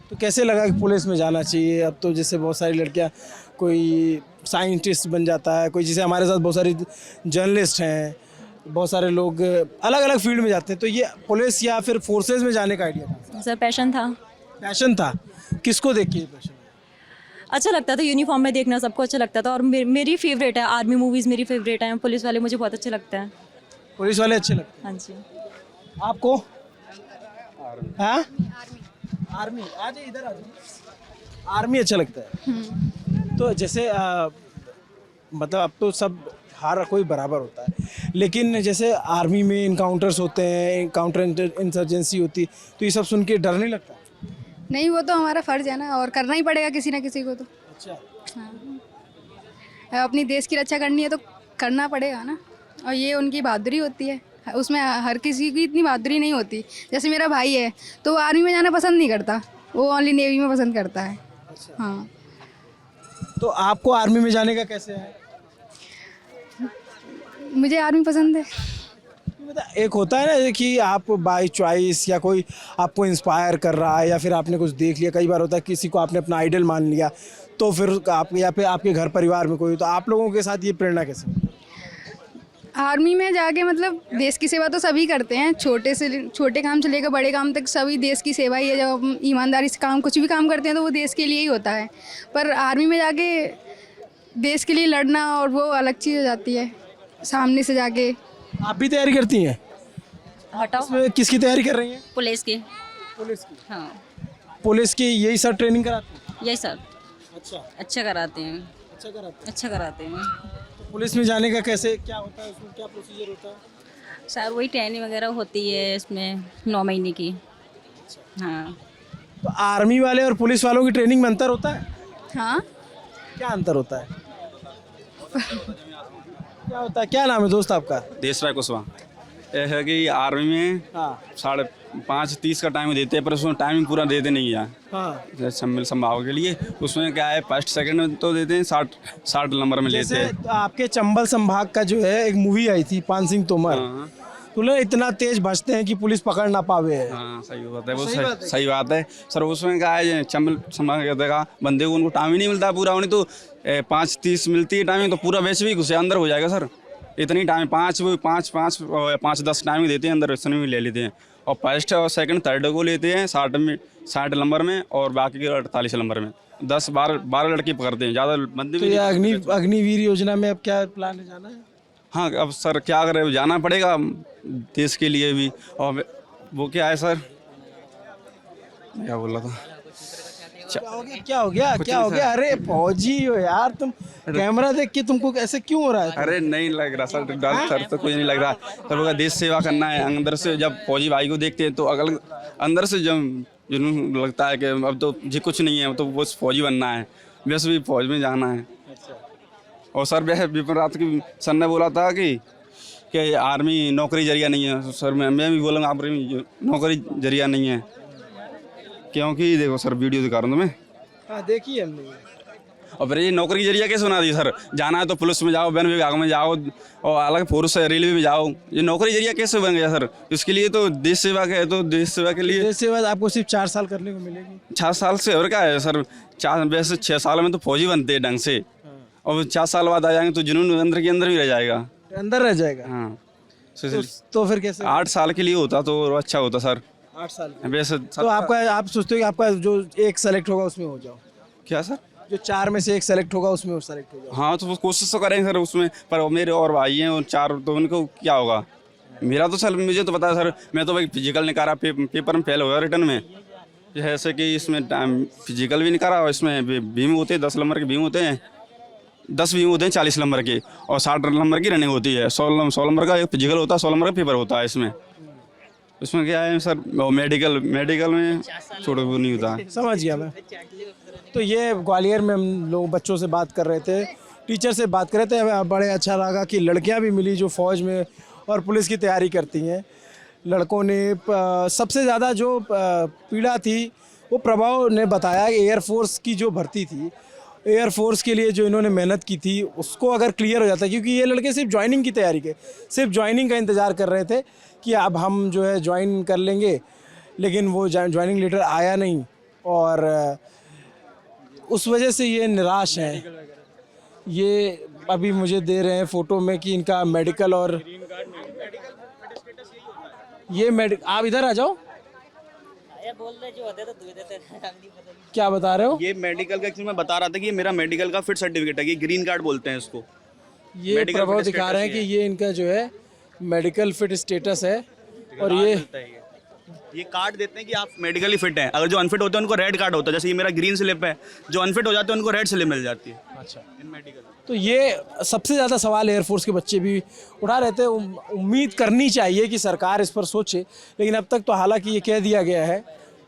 तो कैसे लगा कि पुलिस में जाना चाहिए? अब तो जैसे बहुत सारी लड़कियां, कोई साइंटिस्ट बन जाता है, कोई जैसे हमारे साथ बहुत सारी जर्नलिस्ट हैं, बहुत सारे लोग अलग अलग फील्ड में जाते हैं। तो ये पुलिस या फिर फोर्सेस में जाने का आइडिया था? सर पैशन था। पैशन था? किसको देख के पैशन? अच्छा लगता था, यूनिफॉर्म में देखना सबको अच्छा लगता था। और मेरी फेवरेट है आर्मी मूवीज़, मेरी फेवरेट हैं। पुलिस वाले मुझे बहुत अच्छे लगते हैं। पुलिस वाले अच्छे लगते हाँ जी। हैं आपको? हाँ, आर्मी। आ जाइए, इधर आ जाइए। आर्मी अच्छा लगता है। तो जैसे मतलब अब तो सब हर कोई बराबर होता है, लेकिन जैसे आर्मी में इनकाउंटर्स होते हैं, काउंटर इंसर्जेंसी होती, तो ये सब सुन के डर नहीं लगता? नहीं, वो तो हमारा फ़र्ज़ है ना, और करना ही पड़ेगा किसी ना किसी को तो। अच्छा। हाँ, अपनी देश की रक्षा करनी है तो करना पड़ेगा ना। और ये उनकी बहादुरी होती है, उसमें हर किसी की इतनी बहादुरी नहीं होती। जैसे मेरा भाई है तो वो आर्मी में जाना पसंद नहीं करता, वो ओनली नेवी में पसंद करता है। हाँ। तो आपको आर्मी में जाने का कैसे है? मुझे आर्मी पसंद है। एक होता है ना कि आप बाय चॉइस या कोई आपको इंस्पायर कर रहा है या फिर आपने कुछ देख लिया। कई बार होता है किसी को आपने अपना आइडल मान लिया, तो फिर आप या फिर आपके घर परिवार में कोई, तो आप लोगों के साथ ये प्रेरणा कैसे? आर्मी में जाके मतलब देश की सेवा तो सभी करते हैं, छोटे काम से लेकर बड़े काम तक सभी देश की सेवा ही है। जब हम ईमानदारी से काम कुछ भी काम करते हैं तो वो देश के लिए ही होता है। पर आर्मी में जाके देश के लिए लड़ना और वो अलग चीज़ हो जाती है, सामने से जाके। आप भी तैयारी करती हैं? हटाओ। इसमें किसकी तैयारी कर रही हैं? पुलिस की। पुलिस की? हाँ, पुलिस की यही सर ट्रेनिंग कराती हैं? यही सर। अच्छा, अच्छा कराते हैं। अच्छा कराते हैं। अच्छा कराते हैं तो पुलिस में जाने का कैसे क्या होता है, उसमें क्या प्रोसीजर होता है? सर वही ट्रेनिंग वगैरह होती है इसमें 9 महीने की। हाँ। तो आर्मी वाले और पुलिस वालों की ट्रेनिंग में अंतर होता है? हाँ, क्या अंतर होता है? क्या होता है? क्या नाम है दोस्त आपका? देश राय कुशवाहा। यह है कि आर्मी में हाँ 5:30 का टाइम देते हैं, पर उसमें टाइमिंग पूरा देते नहीं है। हाँ। सम्मिल संभाव के लिए उसमें क्या है, फर्स्ट सेकंड में तो देते हैं, 60 नंबर में लेते जैसे हैं। आपके चंबल संभाग का जो है एक मूवी आई थी पान सिंह तोमर, हाँ। तो लोग इतना तेज भजते हैं कि पुलिस पकड़ ना पावे है। हाँ सही बात है, वो सही बात है। सही बात है सर। उसमें क्या है, चंबल संभाग का बंदे को उनको टाइम ही नहीं मिलता पूरा। उन्हें तो 5:30 मिलती है टाइमिंग, तो पूरा वैसे भी घुसे अंदर हो जाएगा सर। इतनी टाइम 5:10 टाइम देते हैं, अंदर वैसे में ले लेते हैं। और फर्स्ट और सेकंड थर्ड को लेते हैं 60 नंबर में, और बाकी के 48 नंबर में। 10-12 लड़के पकड़ते हैं, ज़्यादा बंदे तो भी ये नहीं। अग्निवीर योजना में अब क्या प्लान है, जाना है? हाँ अब सर क्या करें, जाना पड़ेगा देश के लिए भी। और वो क्या है सर, क्या बोल रहा था? क्या हो गया? क्या हो गया? क्या हो गया? अरे फौजी हो यार तुम, कैमरा देख के तुमको ऐसे क्यों हो रहा है? अरे नहीं लग रहा सर, डर सर तो कुछ नहीं लग रहा सर। वो देश सेवा करना है। अंदर से जब फौजी भाई को देखते हैं तो अगल अंदर से जब जुनून लगता है कि अब तो जी कुछ नहीं है, तो वो फौजी बनना है, वैसे भी फौज में जाना है। और सर वह विपिन रावत की सर ने बोला था कि आर्मी नौकरी जरिया नहीं है। सर मैं भी बोलूँगा आर्मी नौकरी जरिया नहीं है, क्योंकि देखो सर वीडियो दिखा रहा हूँ मैं। हाँ देखिए हमने। और फिर ये नौकरी जरिया कैसे बना दी सर? जाना है तो पुलिस में जाओ, वन विभाग में जाओ, और अलग फोर्स है रेलवे में जाओ। ये नौकरी जरिया कैसे बन गया सर? इसके लिए तो देश सेवा के, तो देश सेवा के लिए देश सेवा आपको सिर्फ 4 साल करने को मिलेगी। 4 साल से और क्या है सर? वैसे 6 साल में तो फौजी बनते हैं ढंग से, और 4 साल बाद आ जाएंगे तो जुनून अंदर के अंदर भी रह जाएगा। अंदर रह जाएगा। हाँ तो फिर कैसे? 8 साल के लिए होता तो अच्छा होता सर। 8 साल वैसे तो आपका, आप सोचते हो कि आपका जो एक सेलेक्ट होगा उसमें हो जाओ? क्या सर? जो 4 में से एक सेलेक्ट होगा उसमें वो सेलेक्ट हो जाओ? हाँ तो वो कोशिश तो करेंगे सर उसमें, पर मेरे और भाई हैं और 4, तो उनको क्या होगा? मेरा तो सर मुझे तो पता है सर, मैं तो भाई फिजिकल निकाला, पेपर में फेल हुआ रिटर्न में। जैसे कि इसमें फिजिकल भी निकाला और इसमें बीम होते हैं, 10 नंबर के बीम होते हैं, 10 बीम होते हैं 40 नंबर के, और 60 नंबर की रनिंग होती है। 100 नंबर का एक फिजिकल होता है, 100 नंबर का पेपर होता है। इसमें क्या है सर, मेडिकल में छोड़ो वो नहीं होता। समझ गया मैं। तो ये ग्वालियर में हम लोग बच्चों से बात कर रहे थे, टीचर से बात कर रहे थे। हमें बड़े अच्छा लगा कि लड़कियां भी मिली जो फ़ौज में और पुलिस की तैयारी करती हैं। लड़कों ने सबसे ज़्यादा जो पीड़ा थी वो प्रभाव ने बताया कि एयरफोर्स की जो भर्ती थी, एयरफोर्स के लिए जो इन्होंने मेहनत की थी उसको अगर क्लियर हो जाता, क्योंकि ये लड़के सिर्फ ज्वाइनिंग की तैयारी के, सिर्फ ज्वाइनिंग का इंतज़ार कर रहे थे कि अब हम जो है ज्वाइन कर लेंगे, लेकिन वो ज्वाइनिंग लेटर आया नहीं और उस वजह से ये निराश हैं। ये अभी मुझे दे रहे हैं फ़ोटो में कि इनका मेडिकल और ये आप इधर आ जाओ। क्या बता रहे हो? ये मेडिकल का एक्चुअली मैं बता रहा था कि ये मेरा मेडिकल का फिट सर्टिफिकेट है, ये ग्रीन कार्ड बोलते हैं इसको। ये प्रभाव दिखा रहे हैं कि ये इनका जो है मेडिकल फिट स्टेटस है और ये कार्ड देते हैं कि आप मेडिकली फिट हैं। अगर जो अनफिट होते हैं उनको रेड कार्ड होता है, जैसे ये मेरा ग्रीन स्लिप है, जो अनफिट हो जाते हैं उनको रेड स्लिप मिल जाती है। अच्छा, इन मेडिकल। तो ये सबसे ज़्यादा सवाल एयरफोर्स के बच्चे भी उठा रहे थे। उम्मीद करनी चाहिए कि सरकार इस पर सोचे, लेकिन अब तक तो हालांकि ये कह दिया गया है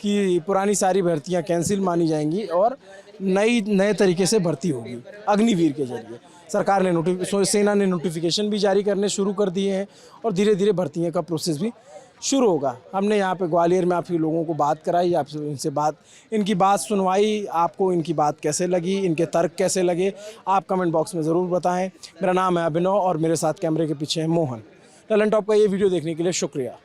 कि पुरानी सारी भर्तियां कैंसिल मानी जाएंगी और नए तरीके से भर्ती होगी अग्निवीर के जरिए। सरकार ने सेना ने नोटिफिकेशन भी जारी करने शुरू कर दिए हैं और धीरे धीरे भर्तियों का प्रोसेस भी शुरू होगा। हमने यहाँ पे ग्वालियर में आपके लोगों को बात कराई, आपसे इनकी बात सुनवाई। आपको इनकी बात कैसे लगी, इनके तर्क कैसे लगे, आप कमेंट बॉक्स में ज़रूर बताएं। मेरा नाम है अभिनव और मेरे साथ कैमरे के पीछे है मोहन। टैलेंट टॉप का ये वीडियो देखने के लिए शुक्रिया।